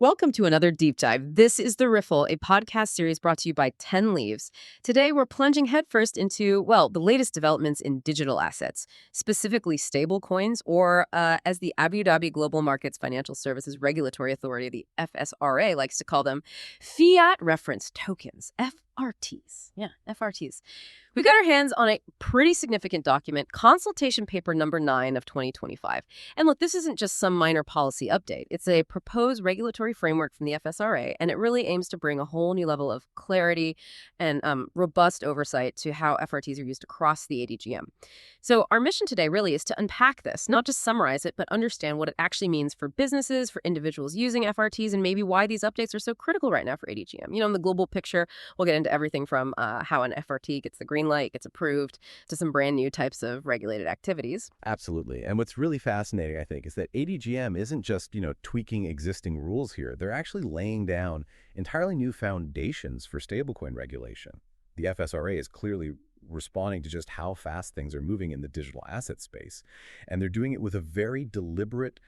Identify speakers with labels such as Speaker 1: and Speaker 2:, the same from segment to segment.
Speaker 1: Welcome to another deep dive. This is the Riffle, a podcast series brought to you by 10 Leaves. Today, we're plunging headfirst into, well, the latest developments in digital assets, specifically stablecoins, or as the Abu Dhabi Global Markets Financial Services Regulatory Authority, the FSRA, likes to call them, Fiat-Referenced Tokens, FRTs. Yeah, FRTs. We got our hands on a pretty significant document, Consultation Paper No. 9 of 2025. And look, this isn't just some minor policy update. It's a proposed regulatory framework from the FSRA, and it really aims to bring a whole new level of clarity and robust oversight to how FRTs are used across the ADGM. So our mission today really is to unpack this, not just summarize it, but understand what it actually means for businesses, for individuals using FRTs, and maybe why these updates are so critical right now for ADGM. In the global picture, we'll get into everything from how an FRT gets the green light, gets approved, to some brand new types of regulated activities.
Speaker 2: Absolutely. And what's really fascinating, I think, is that ADGM isn't just, tweaking existing rules here. They're actually laying down entirely new foundations for stablecoin regulation. The FSRA is clearly responding to just how fast things are moving in the digital asset space. And they're doing it with a very deliberate,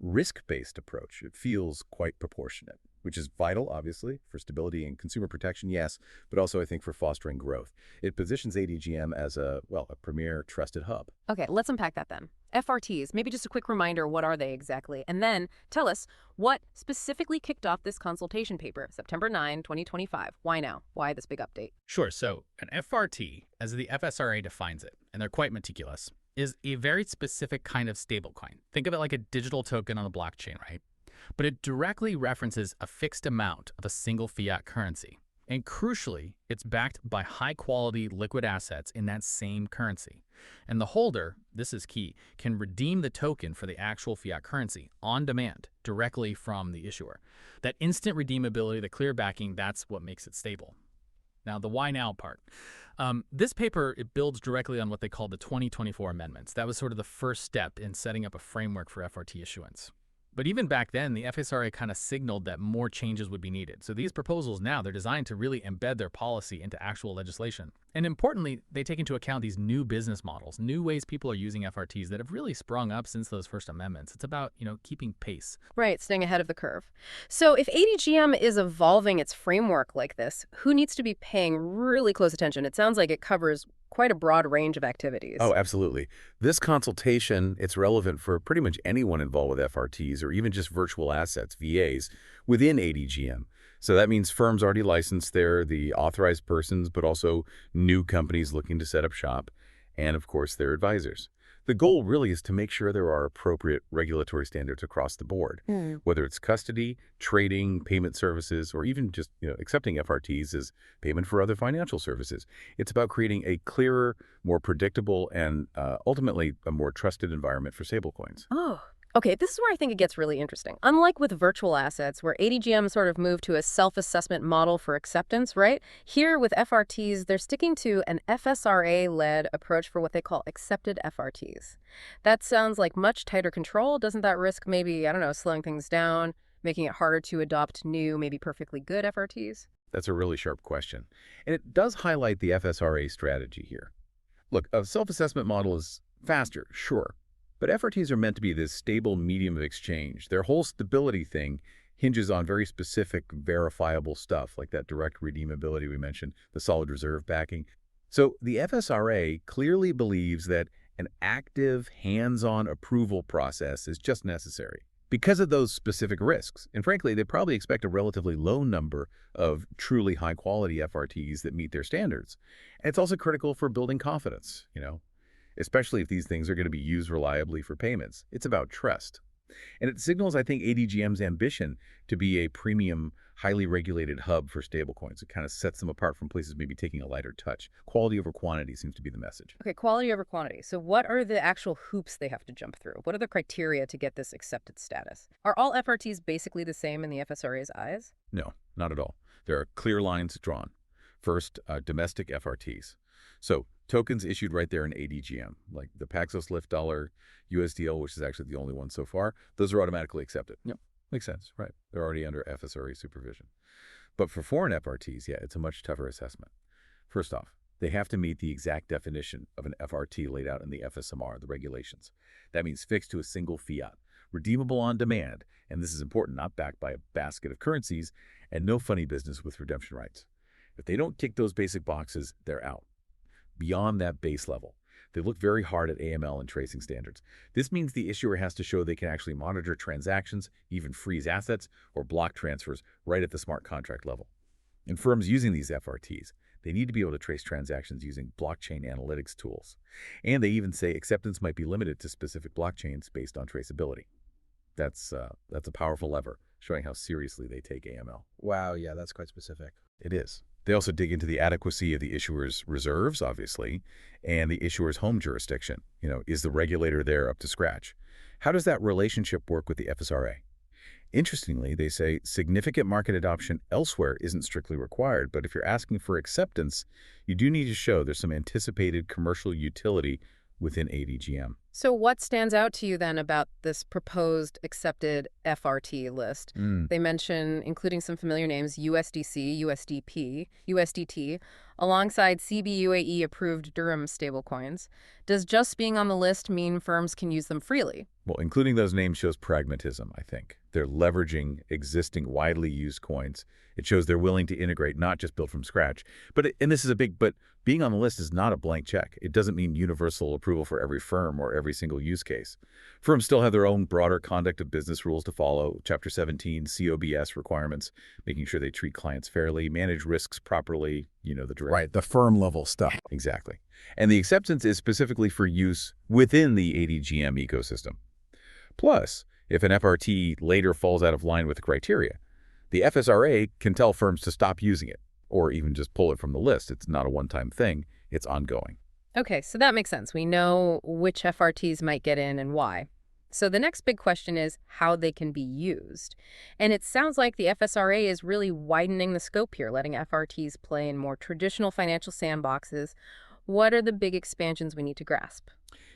Speaker 2: risk-based approach. It feels quite proportionate, which is vital, obviously, for stability and consumer protection, yes, but also, I think, for fostering growth. It positions ADGM as a premier trusted hub.
Speaker 1: Okay, let's unpack that then. FRTs, maybe just a quick reminder, what are they exactly? And then tell us what specifically kicked off this consultation paper, September 9, 2025. Why now? Why this big update?
Speaker 3: Sure. So an FRT, as the FSRA defines it, and they're quite meticulous, is a very specific kind of stablecoin. Think of it like a digital token on the blockchain, right? But it directly references a fixed amount of a single fiat currency. And crucially, it's backed by high-quality liquid assets in that same currency. And the holder, this is key, can redeem the token for the actual fiat currency on demand directly from the issuer. That instant redeemability, the clear backing, that's what makes it stable. Now, the why now part. This paper, it builds directly on what they call the 2024 amendments. That was sort of the first step in setting up a framework for FRT issuance. But even back then, the FSRA kind of signaled that more changes would be needed. So these proposals now, they're designed to really embed their policy into actual legislation. And importantly, they take into account these new business models, new ways people are using FRTs that have really sprung up since those first amendments. It's about, keeping pace.
Speaker 1: Right, staying ahead of the curve. So if ADGM is evolving its framework like this, who needs to be paying really close attention? It sounds like it covers quite a broad range of activities.
Speaker 2: Oh, absolutely. This consultation, it's relevant for pretty much anyone involved with FRTs or even just virtual assets, VAs, within ADGM. So that means firms already licensed there, the authorized persons, but also new companies looking to set up shop, and of course their advisors. The goal really is to make sure there are appropriate regulatory standards across the board, whether it's custody, trading, payment services, or even just accepting FRTs as payment for other financial services. It's about creating a clearer, more predictable, and ultimately a more trusted environment for stablecoins.
Speaker 1: Oh, okay, this is where I think it gets really interesting. Unlike with virtual assets, where ADGM sort of moved to a self-assessment model for acceptance, right? Here with FRTs, they're sticking to an FSRA-led approach for what they call accepted FRTs. That sounds like much tighter control. Doesn't that risk maybe, slowing things down, making it harder to adopt new, maybe perfectly good FRTs?
Speaker 2: That's a really sharp question. And it does highlight the FSRA strategy here. Look, a self-assessment model is faster, sure. But FRTs are meant to be this stable medium of exchange. Their whole stability thing hinges on very specific, verifiable stuff, like that direct redeemability we mentioned, the solid reserve backing. So the FSRA clearly believes that an active, hands-on approval process is just necessary because of those specific risks. And frankly, they probably expect a relatively low number of truly high-quality FRTs that meet their standards. And it's also critical for building confidence, especially if these things are going to be used reliably for payments. It's about trust. And it signals, I think, ADGM's ambition to be a premium, highly regulated hub for stablecoins. It kind of sets them apart from places maybe taking a lighter touch. Quality over quantity seems to be the message.
Speaker 1: Okay, quality over quantity. So what are the actual hoops they have to jump through? What are the criteria to get this accepted status? Are all FRTs basically the same in the FSRA's eyes?
Speaker 2: No, not at all. There are clear lines drawn. First, domestic FRTs. So tokens issued right there in ADGM, like the Paxos Lift Dollar USDL, which is actually the only one so far, those are automatically accepted. Yep, makes sense, right? They're already under FSRA supervision. But for foreign FRTs, yeah, it's a much tougher assessment. First off, they have to meet the exact definition of an FRT laid out in the FSMR, the regulations. That means fixed to a single fiat, redeemable on demand, and this is important, not backed by a basket of currencies, and no funny business with redemption rights. If they don't tick those basic boxes, they're out. Beyond that base level, they look very hard at AML and tracing standards. This means the issuer has to show they can actually monitor transactions, even freeze assets, or block transfers right at the smart contract level. And firms using these FRTs, they need to be able to trace transactions using blockchain analytics tools. And they even say acceptance might be limited to specific blockchains based on traceability. That's a powerful lever, showing how seriously they take AML.
Speaker 4: Wow, yeah, that's quite specific.
Speaker 2: It is. They also dig into the adequacy of the issuer's reserves, obviously, and the issuer's home jurisdiction. Is the regulator there up to scratch? How does that relationship work with the FSRA? Interestingly, they say significant market adoption elsewhere isn't strictly required, but if you're asking for acceptance, you do need to show there's some anticipated commercial utility within ADGM.
Speaker 1: So what stands out to you then about this proposed accepted FRT list? They mention, including some familiar names, USDC, USDP, USDT, alongside CBUAE-approved Dirham stablecoins. Does just being on the list mean firms can use them freely?
Speaker 2: Well, including those names shows pragmatism, I think. They're leveraging existing widely used coins. It shows they're willing to integrate, not just build from scratch. But being on the list is not a blank check. It doesn't mean universal approval for every firm or every single use case. Firms still have their own broader conduct of business rules to follow, Chapter 17 COBS requirements, making sure they treat clients fairly, manage risks properly, the drill.
Speaker 4: Right, the firm-level stuff.
Speaker 2: Exactly. And the acceptance is specifically for use within the ADGM ecosystem. Plus, if an FRT later falls out of line with the criteria, the FSRA can tell firms to stop using it, or even just pull it from the list. It's not a one-time thing. It's ongoing.
Speaker 1: Okay, so that makes sense. We know which FRTs might get in and why. So the next big question is how they can be used. And it sounds like the FSRA is really widening the scope here, letting FRTs play in more traditional financial sandboxes. What are the big expansions we need to grasp?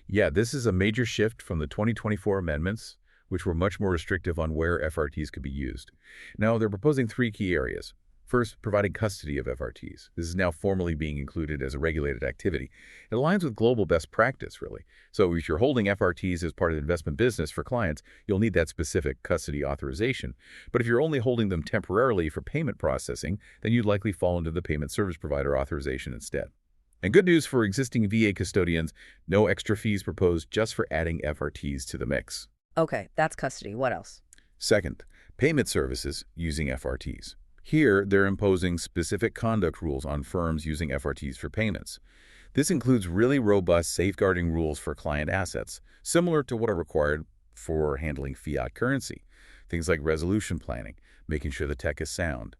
Speaker 2: Yeah, this is a major shift from the 2024 amendments, which were much more restrictive on where FRTs could be used. Now, they're proposing 3 key areas. First, providing custody of FRTs. This is now formally being included as a regulated activity. It aligns with global best practice, really. So if you're holding FRTs as part of the investment business for clients, you'll need that specific custody authorization. But if you're only holding them temporarily for payment processing, then you'd likely fall into the payment service provider authorization instead. And good news for existing VA custodians, no extra fees proposed just for adding FRTs to the mix.
Speaker 1: Okay, that's custody. What else?
Speaker 2: Second, payment services using FRTs. Here, they're imposing specific conduct rules on firms using FRTs for payments. This includes really robust safeguarding rules for client assets, similar to what are required for handling fiat currency. Things like resolution planning, making sure the tech is sound.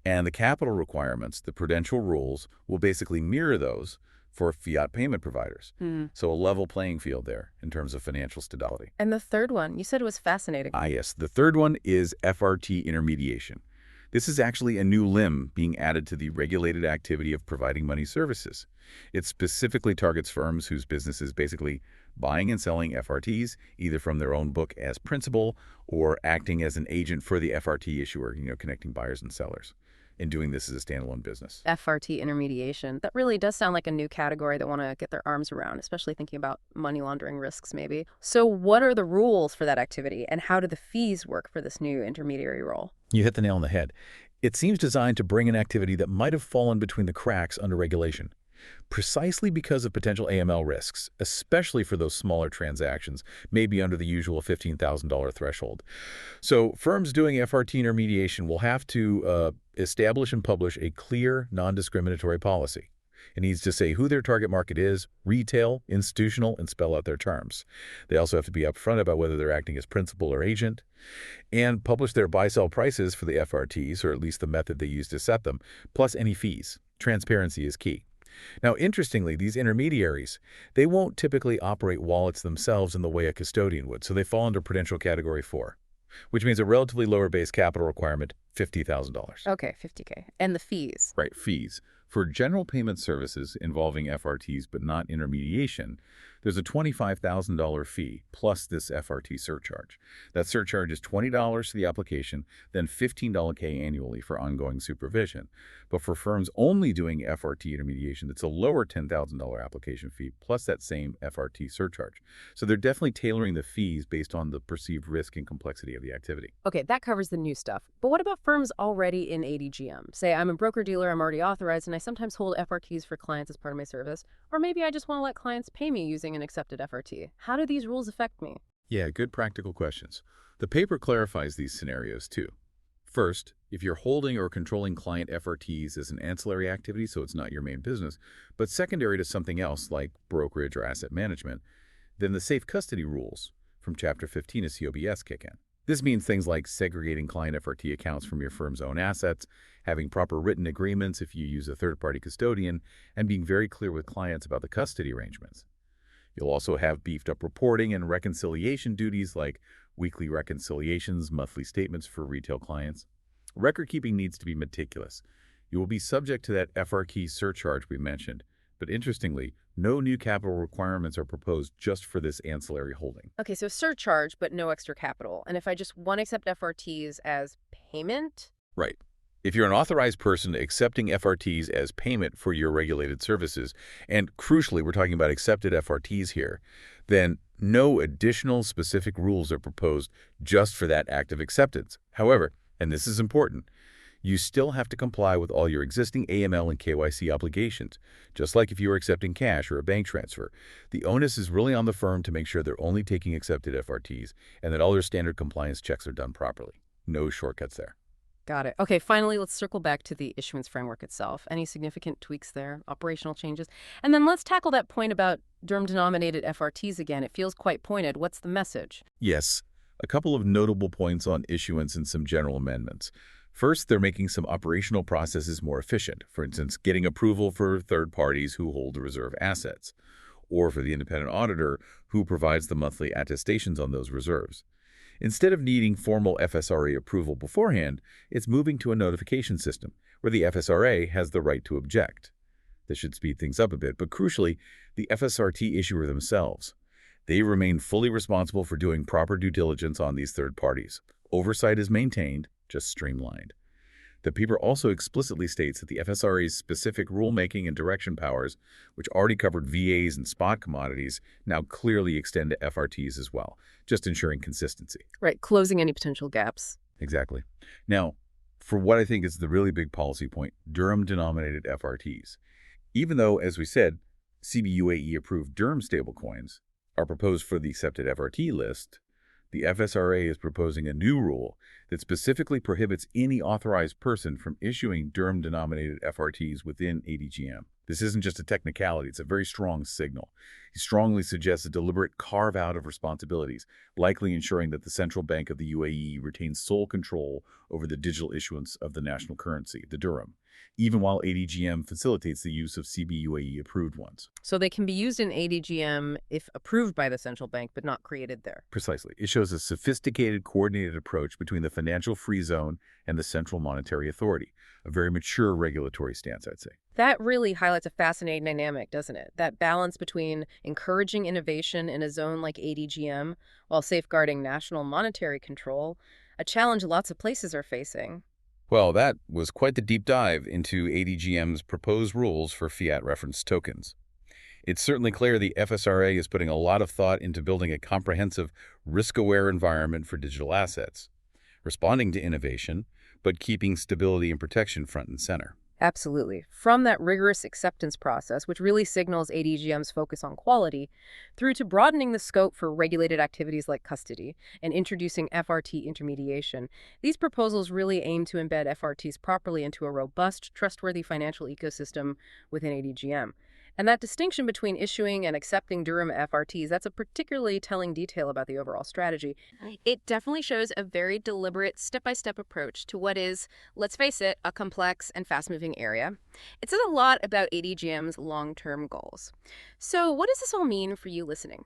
Speaker 2: And the capital requirements, the prudential rules, will basically mirror those for fiat payment providers. So a level playing field there in terms of financial stability.
Speaker 1: And the third one, you said it was fascinating.
Speaker 2: Yes. The third one is FRT Intermediation. This is actually a new limb being added to the regulated activity of providing money services. It specifically targets firms whose business is basically buying and selling FRTs, either from their own book as principal or acting as an agent for the FRT issuer, connecting buyers and sellers, and doing this as a standalone business.
Speaker 1: FRT intermediation. That really does sound like a new category that want to get their arms around, especially thinking about money laundering risks maybe. So what are the rules for that activity, and how do the fees work for this new intermediary role?
Speaker 2: You hit the nail on the head. It seems designed to bring an activity that might have fallen between the cracks under regulation, precisely because of potential AML risks, especially for those smaller transactions, maybe under the usual $15,000 threshold. So firms doing FRT intermediation will have to establish and publish a clear, non-discriminatory policy. It needs to say who their target market is, retail, institutional, and spell out their terms. They also have to be upfront about whether they're acting as principal or agent, and publish their buy-sell prices for the FRTs, or at least the method they use to set them, plus any fees. Transparency is key. Now, interestingly, these intermediaries, they won't typically operate wallets themselves in the way a custodian would, so they fall under Prudential Category 4, which means a relatively lower base capital requirement $50,000.
Speaker 1: Okay, 50K. And the fees.
Speaker 2: Right, fees. For general payment services involving FRTs but not intermediation, there's a $25,000 fee plus this FRT surcharge. That surcharge is $20 for the application, then $15K annually for ongoing supervision. But for firms only doing FRT intermediation, it's a lower $10,000 application fee plus that same FRT surcharge. So they're definitely tailoring the fees based on the perceived risk and complexity of the activity.
Speaker 1: Okay, that covers the new stuff. But what about firms already in ADGM? Say I'm a broker-dealer, I'm already authorized, and I sometimes hold FRTs for clients as part of my service. Or maybe I just want to let clients pay me using an accepted FRT. How do these rules affect me?
Speaker 2: Yeah, good practical questions. The paper clarifies these scenarios too. First, if you're holding or controlling client FRTs as an ancillary activity, so it's not your main business, but secondary to something else like brokerage or asset management, then the safe custody rules from Chapter 15 of COBS kick in. This means things like segregating client FRT accounts from your firm's own assets, having proper written agreements if you use a third-party custodian, and being very clear with clients about the custody arrangements. You'll also have beefed-up reporting and reconciliation duties like weekly reconciliations, monthly statements for retail clients. Record-keeping needs to be meticulous. You will be subject to that FRT surcharge we mentioned, but interestingly, no new capital requirements are proposed just for this ancillary holding.
Speaker 1: Okay, so surcharge, but no extra capital. And if I just want to accept FRTs as payment?
Speaker 2: Right. If you're an authorized person accepting FRTs as payment for your regulated services, and crucially, we're talking about accepted FRTs here, then no additional specific rules are proposed just for that act of acceptance. However, and this is important, you still have to comply with all your existing AML and KYC obligations, just like if you were accepting cash or a bank transfer. The onus is really on the firm to make sure they're only taking accepted FRTs and that all their standard compliance checks are done properly. No shortcuts there.
Speaker 1: Got it. Okay, finally, let's circle back to the issuance framework itself. Any significant tweaks there, operational changes? And then let's tackle that point about Dirham-denominated FRTs again. It feels quite pointed. What's the message?
Speaker 2: Yes, a couple of notable points on issuance and some general amendments. First, they're making some operational processes more efficient. For instance, getting approval for third parties who hold reserve assets, or for the independent auditor who provides the monthly attestations on those reserves. Instead of needing formal FSRA approval beforehand, it's moving to a notification system where the FSRA has the right to object. This should speed things up a bit, but crucially, the FSRT issuer themselves. They remain fully responsible for doing proper due diligence on these third parties. Oversight is maintained, just streamlined. The paper also explicitly states that the FSRA's specific rulemaking and direction powers, which already covered VAs and spot commodities, now clearly extend to FRTs as well, just ensuring consistency.
Speaker 1: Right, closing any potential gaps.
Speaker 2: Exactly. Now, for what I think is the really big policy point, Dirham-denominated FRTs. Even though, as we said, CBUAE-approved Dirham stablecoins are proposed for the accepted FRT list, the FSRA is proposing a new rule that specifically prohibits any authorized person from issuing Dirham-denominated FRTs within ADGM. This isn't just a technicality, it's a very strong signal. He strongly suggests a deliberate carve-out of responsibilities, likely ensuring that the central bank of the UAE retains sole control over the digital issuance of the national currency, the dirham, even while ADGM facilitates the use of CBUAE-approved ones.
Speaker 1: So they can be used in ADGM if approved by the central bank, but not created there.
Speaker 2: Precisely. It shows a sophisticated, coordinated approach between the financial free zone and the Central Monetary Authority, a very mature regulatory stance, I'd say.
Speaker 1: That really highlights a fascinating dynamic, doesn't it? That balance between encouraging innovation in a zone like ADGM while safeguarding national monetary control, a challenge lots of places are facing.
Speaker 2: Well, that was quite the deep dive into ADGM's proposed rules for fiat-referenced tokens. It's certainly clear the FSRA is putting a lot of thought into building a comprehensive, risk-aware environment for digital assets, responding to innovation, but keeping stability and protection front and center.
Speaker 1: Absolutely. From that rigorous acceptance process, which really signals ADGM's focus on quality, through to broadening the scope for regulated activities like custody and introducing FRT intermediation, these proposals really aim to embed FRTs properly into a robust, trustworthy financial ecosystem within ADGM. And that distinction between issuing and accepting Dirham FRTs, that's a particularly telling detail about the overall strategy. It definitely shows a very deliberate, step-by-step approach to what is, let's face it, a complex and fast-moving area. It says a lot about ADGM's long-term goals. So what does this all mean for you listening?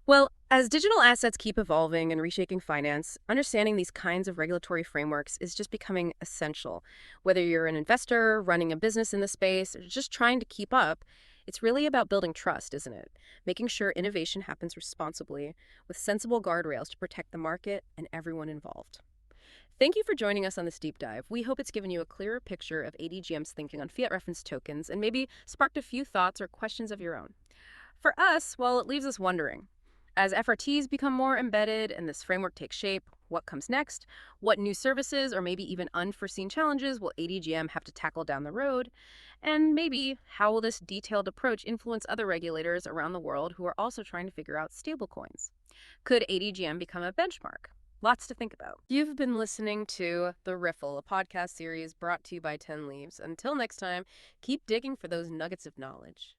Speaker 1: Well, as digital assets keep evolving and reshaping finance, understanding these kinds of regulatory frameworks is just becoming essential. Whether you're an investor, running a business in the space, or just trying to keep up, it's really about building trust, isn't it? Making sure innovation happens responsibly, with sensible guardrails to protect the market and everyone involved. Thank you for joining us on this deep dive. We hope it's given you a clearer picture of ADGM's thinking on fiat-referenced tokens and maybe sparked a few thoughts or questions of your own. For us, well, it leaves us wondering. As FRTs become more embedded and this framework takes shape, what comes next? What new services or maybe even unforeseen challenges will ADGM have to tackle down the road? And maybe how will this detailed approach influence other regulators around the world who are also trying to figure out stablecoins? Could ADGM become a benchmark? Lots to think about. You've been listening to The Riffle, a podcast series brought to you by 10 Leaves. Until next time, keep digging for those nuggets of knowledge.